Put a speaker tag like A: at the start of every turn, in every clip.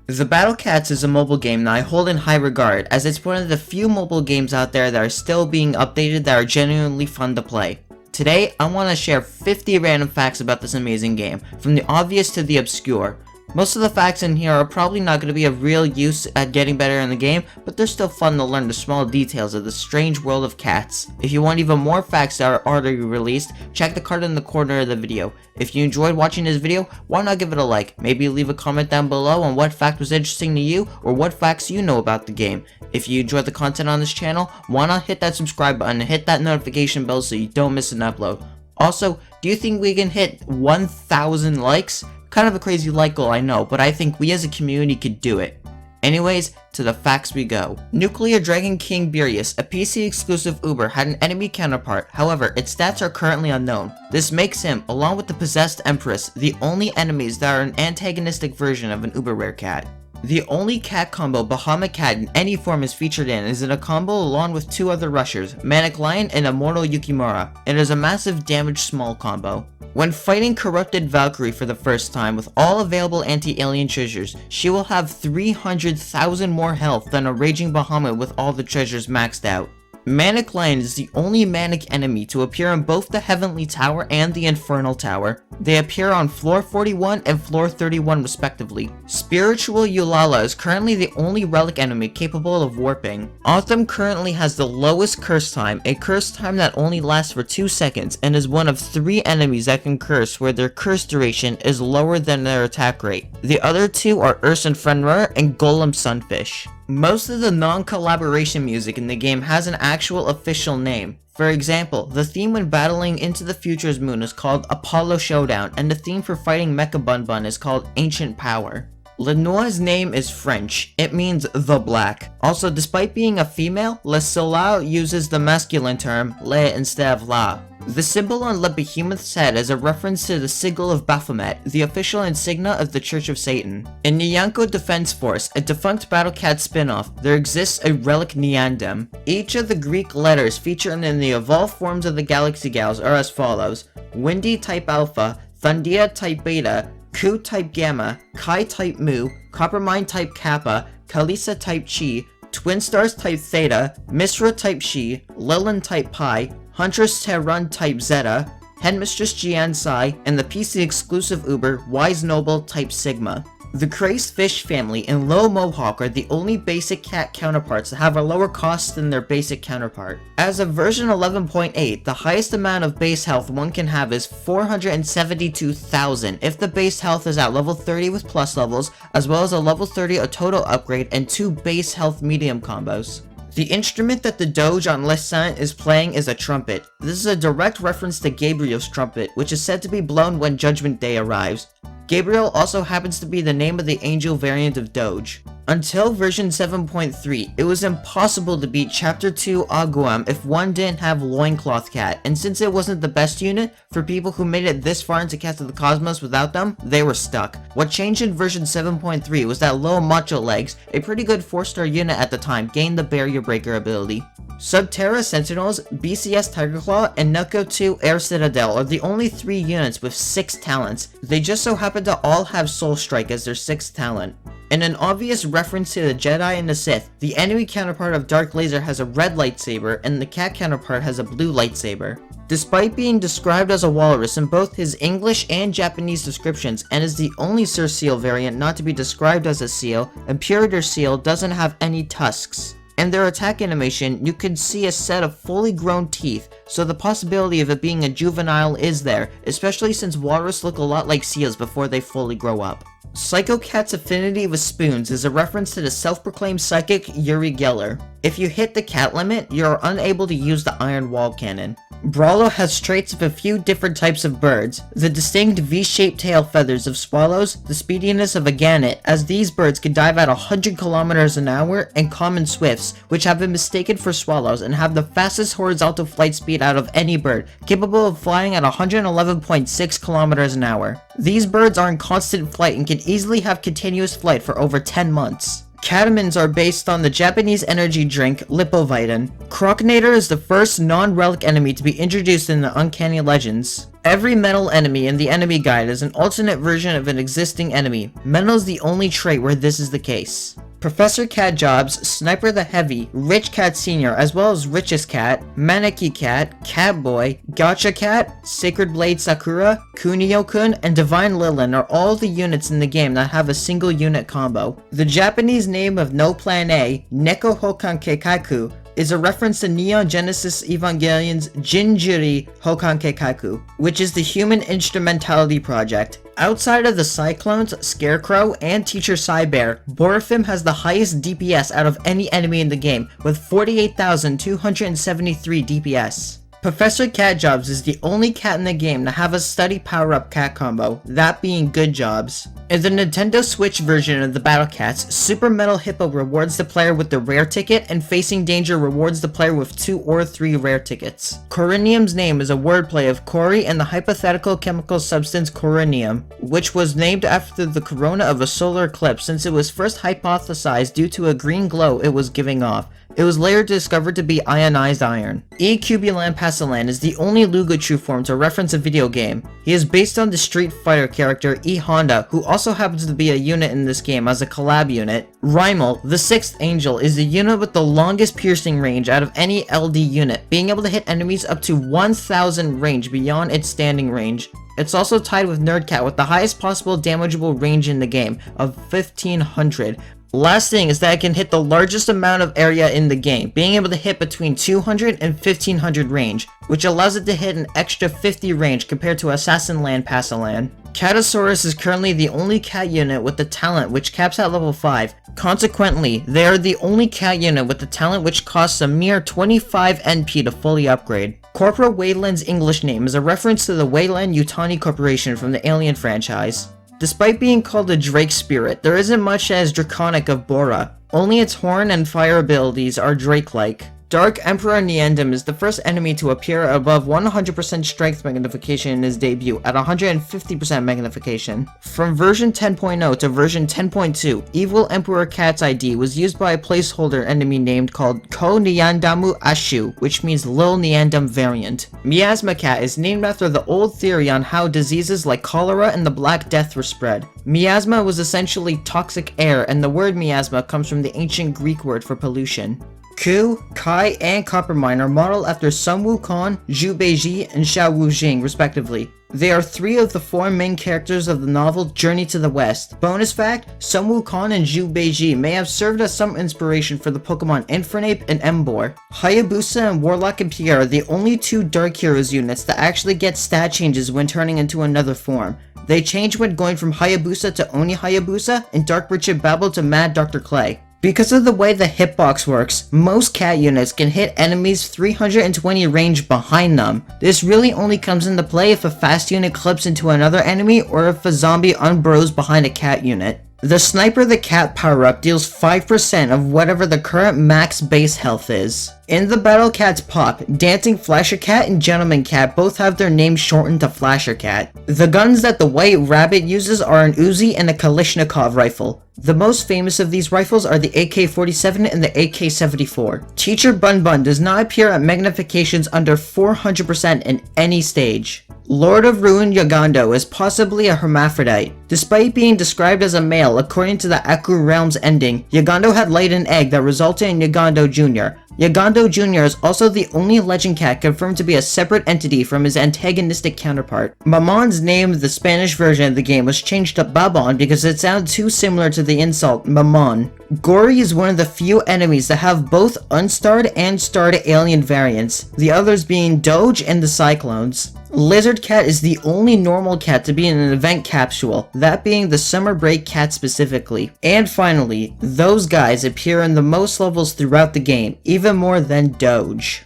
A: The Battle Cats is a mobile game that I hold in high regard, as it's one of the few mobile games out there that are still being updated that are genuinely fun to play. Today, I want to share 50 random facts about this amazing game, from the obvious to the obscure. Most of the facts in here are probably not going to be of real use at getting better in the game, but they're still fun to learn the small details of the strange world of cats. If you want even more facts that are already released, check the card in the corner of the video. If you enjoyed watching this video, why not give it a like? Maybe leave a comment down below on what fact was interesting to you, or what facts you know about the game. If you enjoyed the content on this channel, why not hit that subscribe button and hit that notification bell so you don't miss an upload. Also, do you think we can hit 1,000 likes? Kind of a crazy like goal, I know, but I think we as a community could do it. Anyways, to the facts we go. Nuclear Dragon King Beerus, a PC exclusive Uber, had an enemy counterpart, however, its stats are currently unknown. This makes him, along with the Possessed Empress, the only enemies that are an antagonistic version of an Uber rare cat. The only cat combo Bahamut Cat in any form is featured in is in a combo along with two other rushers, Manic Lion and Immortal Yukimura. It is a massive damage small combo. When fighting Corrupted Valkyrie for the first time with all available anti-alien treasures, she will have 300,000 more health than a Raging Bahamut with all the treasures maxed out. Manic Lion is the only manic enemy to appear in both the Heavenly Tower and the Infernal Tower. They appear on floor 41 and floor 31 respectively. Spiritual Eulala is currently the only relic enemy capable of warping. Autumn currently has the lowest curse time, a curse time that only lasts for 2 seconds, and is one of 3 enemies that can curse where their curse duration is lower than their attack rate. The other two are Urson Fenrir and Golem Sunfish. Most of the non-collaboration music in the game has an actual official name. For example, the theme when battling Into the Future's moon is called Apollo Showdown, and the theme for fighting Mecha Bun Bun is called Ancient Power. Lenoir's name is French. It means the black. Also, despite being a female, Le Soleil uses the masculine term Le instead of La. The symbol on Le Behemoth's head is a reference to the sigil of Baphomet, the official insignia of the Church of Satan. In Nyanko Defense Force, a defunct Battle Cat spin-off, there exists a relic Neandem. Each of the Greek letters featured in the evolved forms of the Galaxy Gals are as follows: Windy type Alpha, Thundia type Beta, Ku type Gamma, Chi type Mu, Coppermine type Kappa, Kalisa type Chi, Twin Stars type Theta, Misra type Xi, Lilin type Pi, Huntress Terran type Zeta, Headmistress Jian Sai, and the PC exclusive Uber Wise Noble type Sigma. The Crazed Fish family and Low Mohawk are the only basic cat counterparts that have a lower cost than their basic counterpart. As of version 11.8, the highest amount of base health one can have is 472,000 if the base health is at level 30 with plus levels, as well as a level 30 Ototo upgrade and 2 base health medium combos. The instrument that the Doge on Les Saints is playing is a trumpet. This is a direct reference to Gabriel's trumpet, which is said to be blown when Judgment Day arrives. Gabriel also happens to be the name of the angel variant of Doge. Until version 7.3, it was impossible to beat Chapter 2 Aguam if one didn't have Loincloth Cat, and since it wasn't the best unit, for people who made it this far into Cats of the Cosmos without them, they were stuck. What changed in version 7.3 was that Low Macho Legs, a pretty good 4-star unit at the time, gained the Barrier Breaker ability. Subterra Sentinels, BCS Tigerclaw, and Nuko 2 Air Citadel are the only 3 units with 6 talents. They just so happen to all have Soul Strike as their 6th talent. In an obvious reference to the Jedi and the Sith, the enemy counterpart of Dark Laser has a red lightsaber, and the cat counterpart has a blue lightsaber. Despite being described as a walrus in both his English and Japanese descriptions, and is the only Sir Seal variant not to be described as a seal, Imperator Seal doesn't have any tusks. In their attack animation, you can see a set of fully grown teeth, so the possibility of it being a juvenile is there, especially since walrus look a lot like seals before they fully grow up. Psycho Cat's affinity with spoons is a reference to the self-proclaimed psychic Uri Geller. If you hit the cat limit, you are unable to use the Iron Wall Cannon. Brawlo has traits of a few different types of birds, the distinct V-shaped tail feathers of swallows, the speediness of a gannet, as these birds can dive at 100 km an hour, and common swifts, which have been mistaken for swallows and have the fastest horizontal flight speed out of any bird, capable of flying at 111.6 km an hour. These birds are in constant flight and can easily have continuous flight for over 10 months. Catamins are based on the Japanese energy drink Lipovitan. Crocinator is the first non-relic enemy to be introduced in the Uncanny Legends. Every metal enemy in the enemy guide is an alternate version of an existing enemy. Metal is the only trait where this is the case. Professor Cat Jobs, Sniper the Heavy, Rich Cat Senior, as well as Richest Cat, Maneki Cat, Catboy, Gacha Cat, Sacred Blade Sakura, Kunio-kun, and Divine Lilin are all the units in the game that have a single unit combo. The Japanese name of No Plan A, Neko Hokan Keikaku, is a reference to Neon Genesis Evangelion's Jinjuri Hokan Keikaku, which is the Human Instrumentality Project. Outside of the Cyclones, Scarecrow, and Teacher Cybear, Borifim has the highest DPS out of any enemy in the game, with 48,273 DPS. Professor Cat Jobs is the only cat in the game to have a study power-up cat combo, that being Good Jobs. In the Nintendo Switch version of the Battle Cats, Super Metal Hippo rewards the player with the rare ticket, and Facing Danger rewards the player with 2 or 3 rare tickets. Corinium's name is a wordplay of Cori and the hypothetical chemical substance corinium, which was named after the corona of a solar eclipse since it was first hypothesized due to a green glow it was giving off. It was later discovered to be ionized iron. E. Cubulan Passalan is the only Luga true form to reference a video game. He is based on the Street Fighter character E. Honda, who also happens to be a unit in this game as a collab unit. Rymel, the 6th Angel, is the unit with the longest piercing range out of any LD unit, being able to hit enemies up to 1,000 range beyond its standing range. It's also tied with Nerdcat with the highest possible damageable range in the game, of 1,500. Last thing is that it can hit the largest amount of area in the game, being able to hit between 200 and 1500 range, which allows it to hit an extra 50 range compared to Assassin Land Passalan. Catosaurus is currently the only cat unit with the talent which caps at level 5. Consequently, they are the only cat unit with the talent which costs a mere 25 NP to fully upgrade. Corporal Wayland's English name is a reference to the Wayland Yutani Corporation from the Alien franchise. Despite being called a Drake Spirit, there isn't much as Draconic of Bora. Only its horn and fire abilities are Drake-like. Dark Emperor Niendam is the first enemy to appear above 100% strength magnification in his debut at 150% magnification. From version 10.0 to version 10.2, Evil Emperor Cat's ID was used by a placeholder enemy named called Ko Niandamu Ashu, which means Lil Niandam variant. Miasma Cat is named after the old theory on how diseases like cholera and the Black Death were spread. Miasma was essentially toxic air, and the word miasma comes from the ancient Greek word for pollution. Ku, Kai, and Coppermine are modeled after Sun Wukong, Zhu Beiji, and Xiao Wujing, respectively. They are 3 of the 4 main characters of the novel Journey to the West. Bonus fact, Sun Wukong and Zhu Beiji may have served as some inspiration for the Pokemon Infernape and Emboar. Hayabusa and Warlock and Pierre are the only 2 Dark Heroes units that actually get stat changes when turning into another form. They change when going from Hayabusa to Oni Hayabusa, and Dark Richard Babel to Mad Dr. Clay. Because of the way the hitbox works, most cat units can hit enemies 320 range behind them. This really only comes into play if a fast unit clips into another enemy or if a zombie unburrows behind a cat unit. The Sniper the Cat power-up deals 5% of whatever the current max base health is. In the Battle Cats pop, Dancing Flasher Cat and Gentleman Cat both have their names shortened to Flasher Cat. The guns that the White Rabbit uses are an Uzi and a Kalashnikov rifle. The most famous of these rifles are the AK-47 and the AK-74. Teacher Bun Bun does not appear at magnifications under 400% in any stage. Lord of Ruin Yagando is possibly a hermaphrodite. Despite being described as a male according to the Aku Realms ending, Yagando had laid an egg that resulted in Yagando Jr. Yagando Jr. is also the only legend cat confirmed to be a separate entity from his antagonistic counterpart. Mamon's name in the Spanish version of the game was changed to Babon because it sounded too similar to the insult Mamon. Gory is one of the few enemies that have both unstarred and starred alien variants, the others being Doge and the Cyclones. Lizard Cat is the only normal cat to be in an event capsule, that being the Summer Break Cat specifically. And finally, those guys appear in the most levels throughout the game, even more than Doge.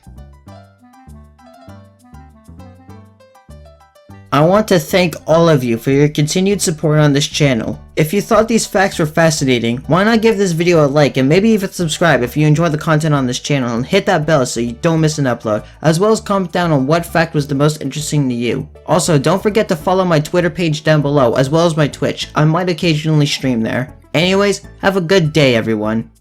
A: I want to thank all of you for your continued support on this channel. If you thought these facts were fascinating, why not give this video a like and maybe even subscribe if you enjoy the content on this channel, and hit that bell so you don't miss an upload, as well as comment down on what fact was the most interesting to you. Also, don't forget to follow my Twitter page down below as well as my Twitch. I might occasionally stream there. Anyways, have a good day everyone.